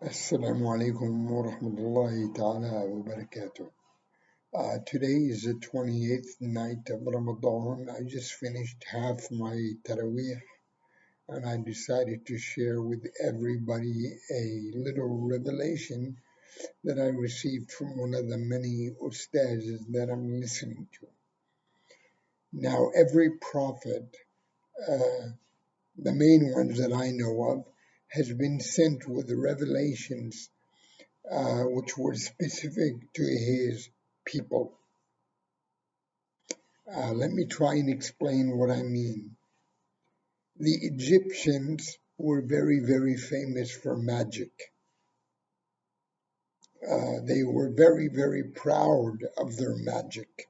Assalamu alaikum wa rahmatullahi ta'ala wa barakatuh. Today is the 28th night of Ramadan. I just finished half my Taraweeh and I decided to share with everybody a little revelation that I received from one of the many ustazes that I'm listening to. Now, every prophet, the main ones that I know of, has been sent with revelations which were specific to his people. Let me try and explain what I mean. The Egyptians were very, very famous for magic. They were very, very proud of their magic.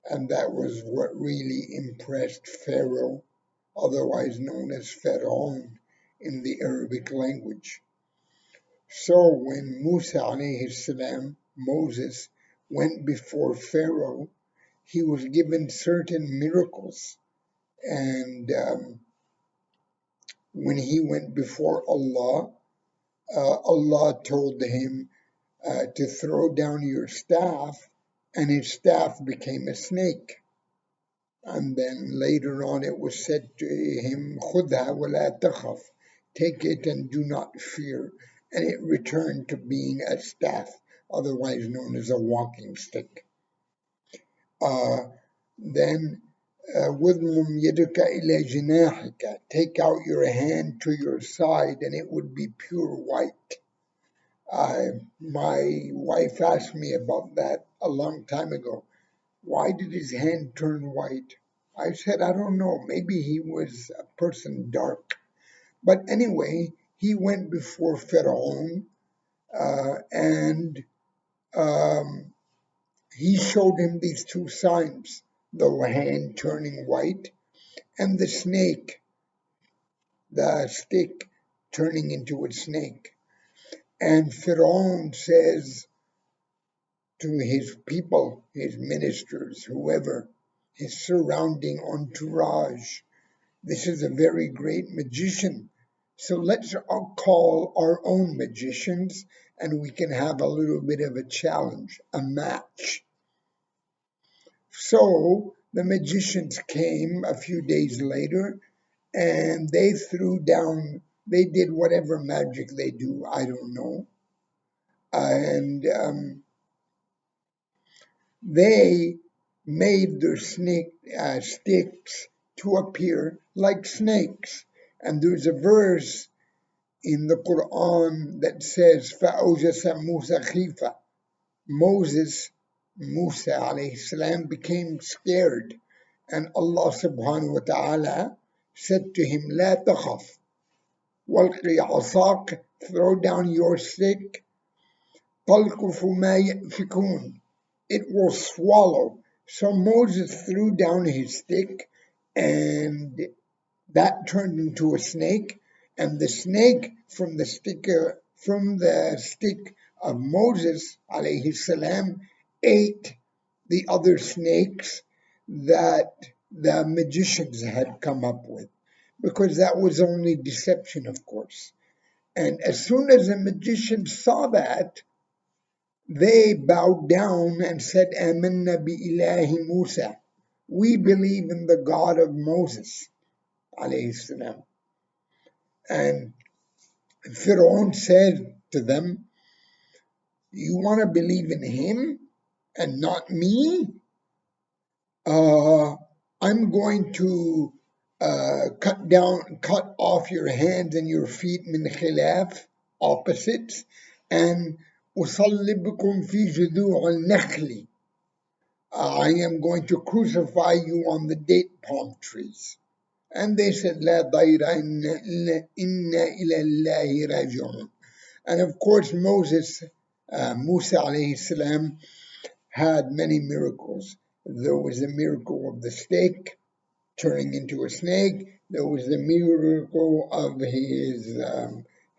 And that was what really impressed Pharaoh, otherwise known as Pharaoh in the Arabic language. So when Musa alayhi salam, Moses, went before Pharaoh, he was given certain miracles. And when he went before Allah, Allah told him to throw down your staff, and his staff became a snake. And then later on it was said to him, خُذْهَا وَلَا تَخَفْ, take it and do not fear. And it returned to being a staff, otherwise known as a walking stick. Then وَاضْمُمْ يَدَكَ إِلَى جِنَاحِكَ, take out your hand to your side and it would be pure white. My wife asked me about that a long time ago. Why did his hand turn white? I said, I don't know, maybe he was a person dark. But anyway, he went before Pharaoh and he showed him these two signs, the hand turning white and the snake, the stick turning into a snake. And Pharaoh says to his people, his ministers, whoever, his surrounding entourage, this is a very great magician. So let's call our own magicians and we can have a little bit of a challenge, a match. So the magicians came a few days later and they threw down, they did whatever magic they do, I don't know. And they made their sticks to appear like snakes. And there's a verse in the Quran that says, فَأَوْجَسَ مُوسَى خِيفَةً. Musa alayhi salam became scared. And Allah subhanahu wa ta'ala said to him, لا تخف وَالْقِ عَصَاكَ, throw down your stick, تَلْقُفُ مَا يَأْفِكُونَ, it will swallow. So Moses threw down his stick and that turned into a snake, and the snake from the stick of Moses alayhi salam ate the other snakes that the magicians had come up with, because that was only deception, of course. And as soon as the magicians saw that, they bowed down and said, Amanna bi ilahi Musa. We believe in the God of Moses, alayhi salam. And Pharaoh said to them, you want to believe in him and not me? I'm going to cut off your hands and your feet min khilaf, opposites, and usallibukum fi judu' al-nakhli. I am going to crucify you on the date palm trees. And they said, La dayra inna ila Allahi raji'un. And of course, Musa alayhi salam, had many miracles. There was the miracle of the stick turning into a snake. There was the miracle of his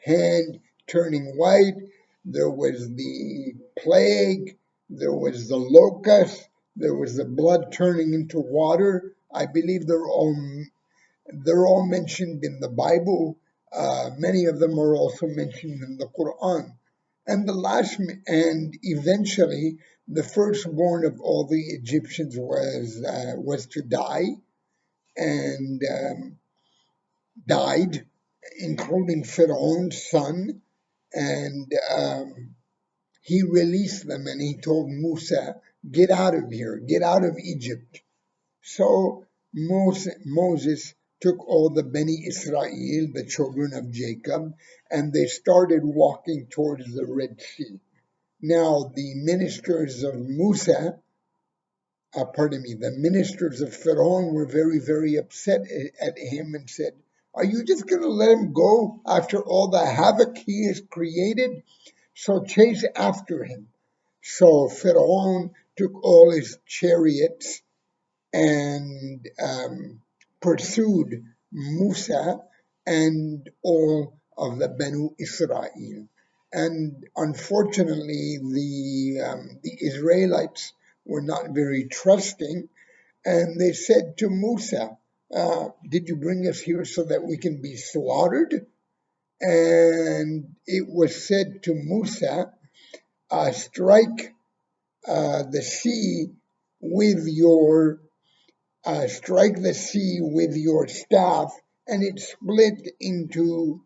hand turning white. There was the plague. There was the locust. There was the blood turning into water. I believe they're all mentioned in the Bible. Many of them are also mentioned in the Quran. And eventually, the firstborn of all the Egyptians was to die, and died, including Pharaoh's son, and he released them, and he told Musa, "Get out of here, get out of Egypt." So Moses took all the Beni Israel, the children of Jacob, and they started walking towards the Red Sea. Now, the ministers of the ministers of Pharaoh were very, very upset at him and said, "Are you just going to let him go after all the havoc he has created? So chase after him." So Pharaoh took all his chariots and pursued Musa and all of the Banu Israel. And unfortunately, the Israelites were not very trusting, and they said to Musa, "Did you bring us here so that we can be slaughtered?" And it was said to Musa, "Strike the sea with your strike the sea with your staff," and it split into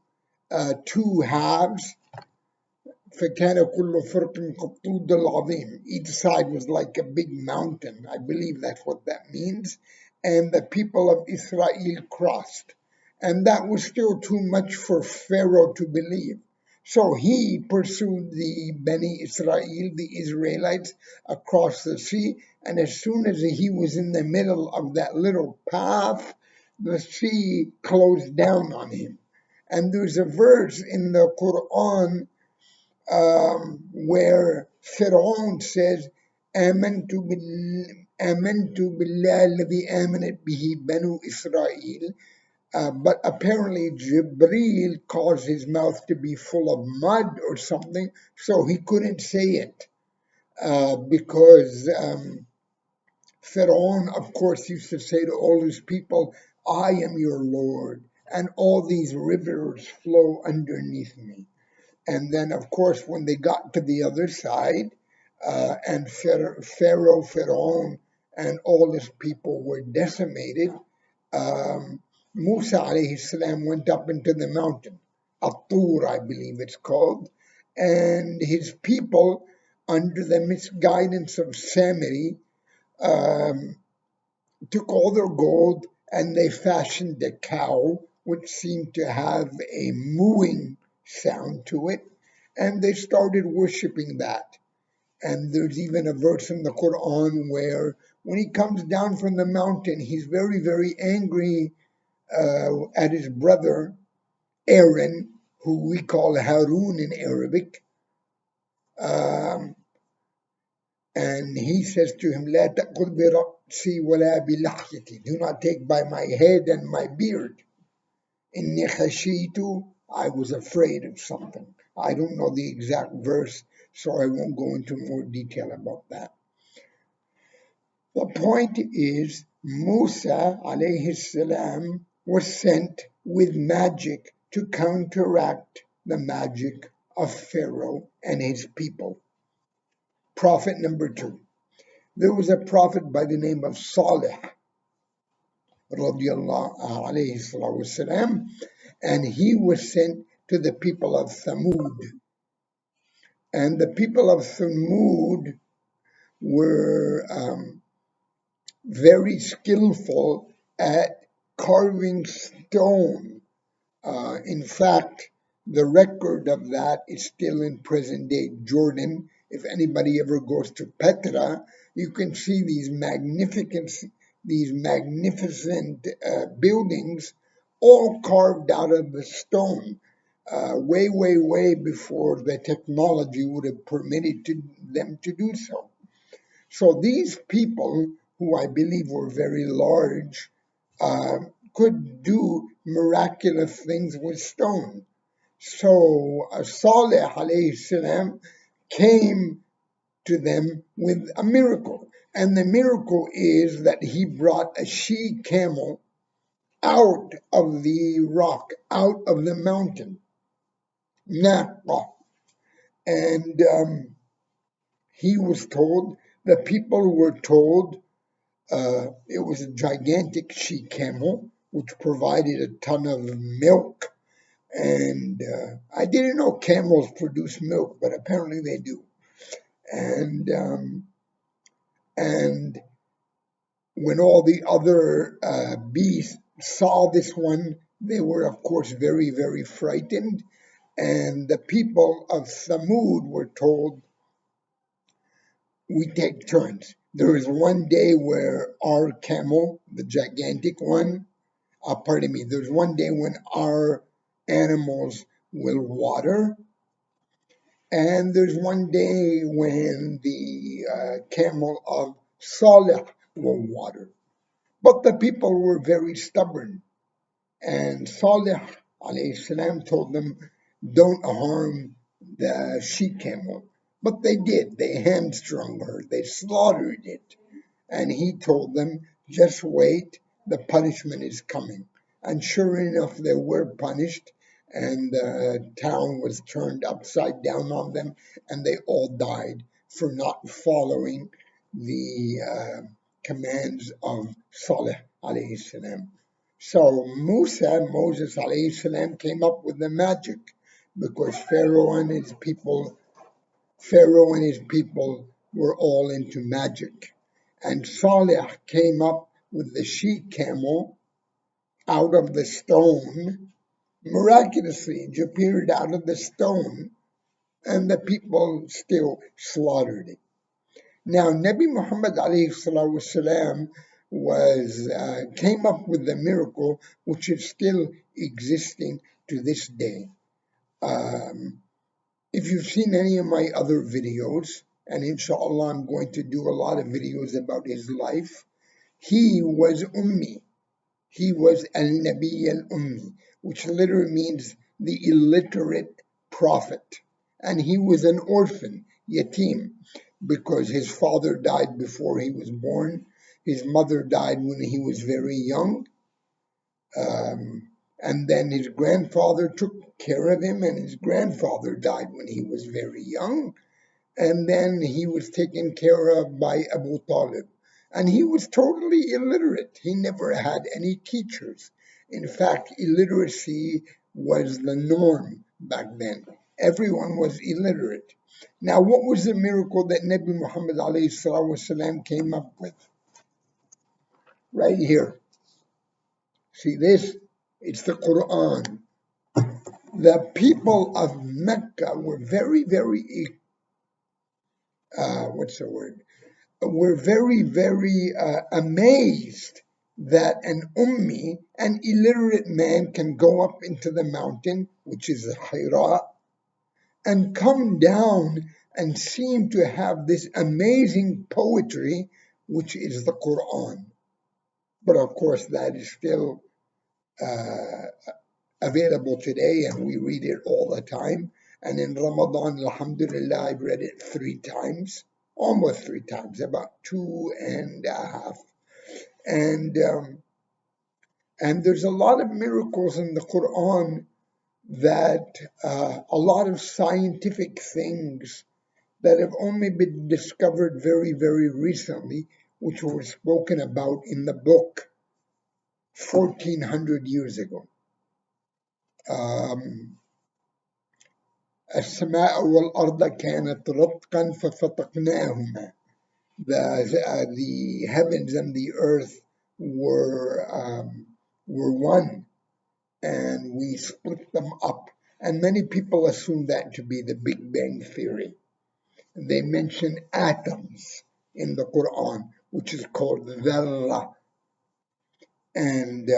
two halves. فَكَانَ كُلُّ فِرْقٍ كَالطُّودِ الْعَظِيمِ. Each side was like a big mountain. I believe that's what that means. And the people of Israel crossed. And that was still too much for Pharaoh to believe. So he pursued the Beni Israel, the Israelites, across the sea. And as soon as he was in the middle of that little path, the sea closed down on him. And there's a verse in the Quran where Pharaoh says, آمنت بالله الذي آمنت به بنو إسرائيل. But apparently Jibreel caused his mouth to be full of mud or something, so he couldn't say it. Because Pharaoh, of course, used to say to all his people, "I am your Lord, and all these rivers flow underneath me." And then, of course, when they got to the other side, and Pharaoh, and all his people were decimated, Musa alayhi salam went up into the mountain, At-Tur, I believe it's called, and his people, under the misguidance of Samiri, um, took all their gold and they fashioned a cow which seemed to have a mooing sound to it, and they started worshiping that. And there's even a verse in the Quran where when he comes down from the mountain, he's very, very angry at his brother Aaron, who we call Harun in Arabic. Um, and he says to him, "لا تأخذ برأسي ولا بلحيتي." Do not take by my head and my beard. إني خشيت, I was afraid of something. I don't know the exact verse, so I won't go into more detail about that. The point is, Musa alayhi salam was sent with magic to counteract the magic of Pharaoh and his people. Prophet number 2. There was a prophet by the name of Salih, radiallahu alayhi salam, and he was sent to the people of Thamud. And the people of Thamud were very skillful at carving stone. In fact, the record of that is still in present day Jordan. If anybody ever goes to Petra, you can see these magnificent buildings, all carved out of the stone. Way, way, way before the technology would have permitted them to do so. So these people, who I believe were very large, uh, could do miraculous things with stone. So Saleh alayhi salam came to them with a miracle. And the miracle is that he brought a she camel out of the rock, out of the mountain, naqa. And he was told, the people were told, it was a gigantic she camel, which provided a ton of milk. And I didn't know camels produce milk, but apparently they do. And and when all the other beasts saw this one, they were, of course, very, very frightened. And the people of Thamud were told, we take turns. There was one day where our camel, the gigantic one, pardon me, there's one day when our animals will water, and there's one day when the camel of Salih will water. But the people were very stubborn, and Salih alayhi salam told them, don't harm the she camel. But they did. They hamstrung her. They slaughtered it. And he told them, just wait, the punishment is coming. And sure enough, they were punished, and the town was turned upside down on them, and they all died for not following the commands of Salih alayhi salam. So Moses alayhi salam came up with the magic because Pharaoh and his people were all into magic. And Salih came up with the she camel out of the stone. Miraculously, it appeared out of the stone, and the people still slaughtered it. Now, Nabi Muhammad والسلام, came up with the miracle which is still existing to this day. If you've seen any of my other videos, and inshallah I'm going to do a lot of videos about his life, he was Ummi. He was Al-Nabi al-Ummi, which literally means the illiterate prophet. And he was an orphan, yatim, because his father died before he was born. His mother died when he was very young. And then his grandfather took care of him, and his grandfather died when he was very young. And then he was taken care of by Abu Talib. And he was totally illiterate. He never had any teachers. In fact, illiteracy was the norm back then. Everyone was illiterate. Now, what was the miracle that Nabi Muhammad والسلام, came up with? Right here. See this? It's the Quran. The people of Mecca were very, very, what's the word? Were very, very amazed that an ummi, an illiterate man, can go up into the mountain, which is Hira, and come down and seem to have this amazing poetry, which is the Quran. But of course, that is still available today, and we read it all the time. And in Ramadan, alhamdulillah, I've read it 3 times, almost 3 times, about 2.5. And there's a lot of miracles in the Quran that a lot of scientific things that have only been discovered very, very recently, which were spoken about in the book 1400 years ago. السماء والأرض كانت رتقا ففتقناهما. The heavens and the earth were one, and we split them up. And many people assume that to be the Big Bang Theory. They mention atoms in the Quran, which is called dharra, and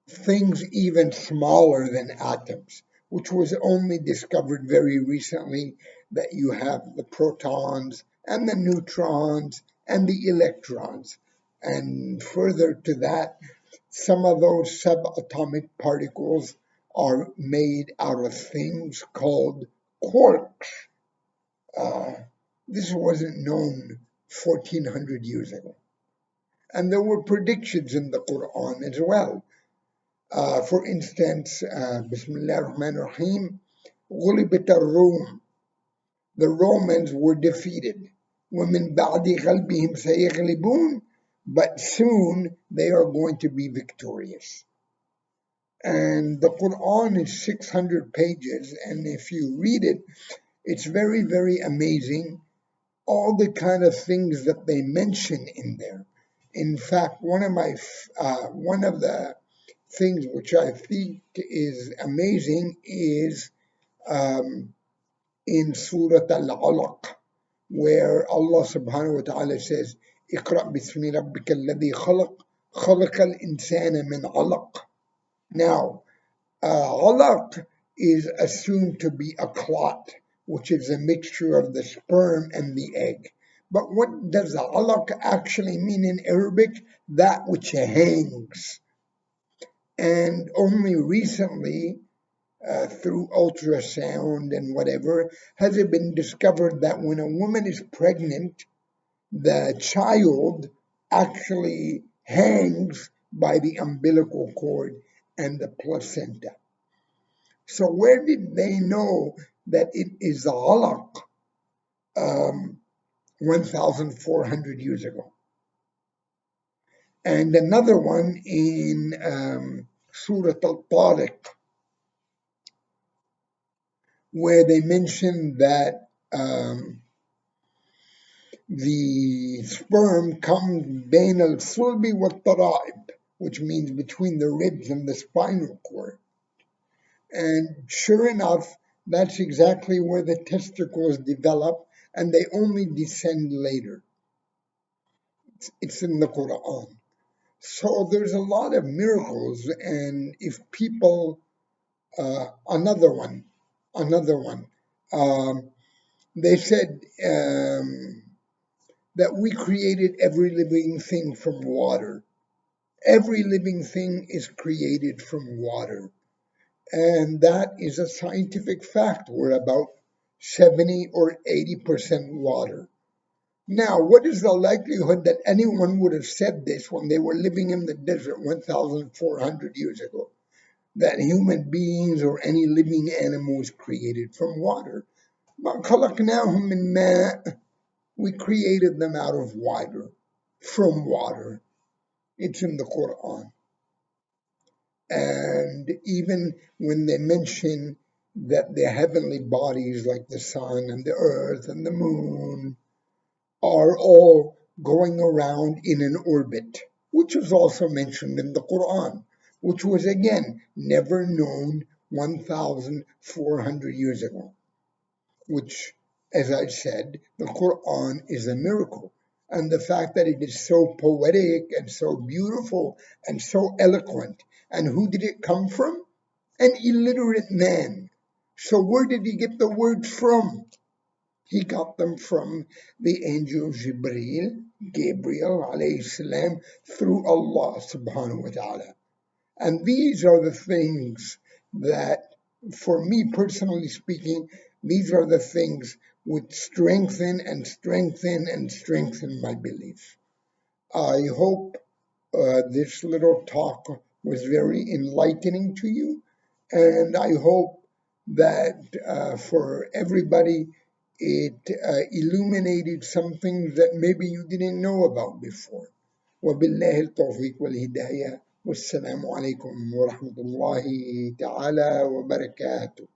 things even smaller than atoms, which was only discovered very recently, that you have the protons and the neutrons and the electrons. And further to that, some of those subatomic particles are made out of things called quarks. This wasn't known 1400 years ago. And there were predictions in the Quran as well For instance, Bismillah ar-Rahman ar-Rahim, غُلِبَتَ الروم. The Romans were defeated. وَمِن بَعْدِ غَلْبِهِمْ سَيَغْلِبُونَ. But soon they are going to be victorious. And the Quran is 600 pages, and if you read it, it's very, very amazing, all the kind of things that they mention in there. In fact, one of the things which I think is amazing is in Surah Al-Alaq, where Allah subhanahu wa ta'ala says, اقرأ باسم ربك الذي خلق خلق الإنسان من علق. Now, alaq is assumed to be a clot, which is a mixture of the sperm and the egg. But what does alaq actually mean in Arabic? That which hangs. And only recently, through ultrasound and whatever, has it been discovered that when a woman is pregnant, the child actually hangs by the umbilical cord and the placenta. So where did they know that it is alaq 1,400 years ago? And another one in Surah Al-Tariq, where they mention that the sperm comes bain al-sulbi wa-tara'ib, which means between the ribs and the spinal cord. And sure enough, that's exactly where the testicles develop, and they only descend later. It's in the Quran. So there's a lot of miracles, and if people, another one, they said that we created every living thing from water. Every living thing is created from water. And that is a scientific fact. We're about 70 or 80% water. Now, what is the likelihood that anyone would have said this when they were living in the desert 1,400 years ago? That human beings or any living animal is created from water. We created them out of water, from water. It's in the Quran. And even when they mention that the heavenly bodies like the sun and the earth and the moon are all going around in an orbit, which is also mentioned in the Quran, which was again never known 1,400 years ago, which, as I said, the Quran is a miracle. And the fact that it is so poetic and so beautiful and so eloquent. And who did it come from? An illiterate man. So where did he get the words from? He got them from the angel Gabriel alayhi salam, through Allah subhanahu wa ta'ala. And these are the things that, for me personally speaking, these are the things which strengthen and strengthen and strengthen my belief. I hope this little talk was very enlightening to you, and I hope that for everybody it illuminated some things that maybe you didn't know about before. وبالله التوفيق والهداية والسلام عليكم ورحمة الله تعالى وبركاته.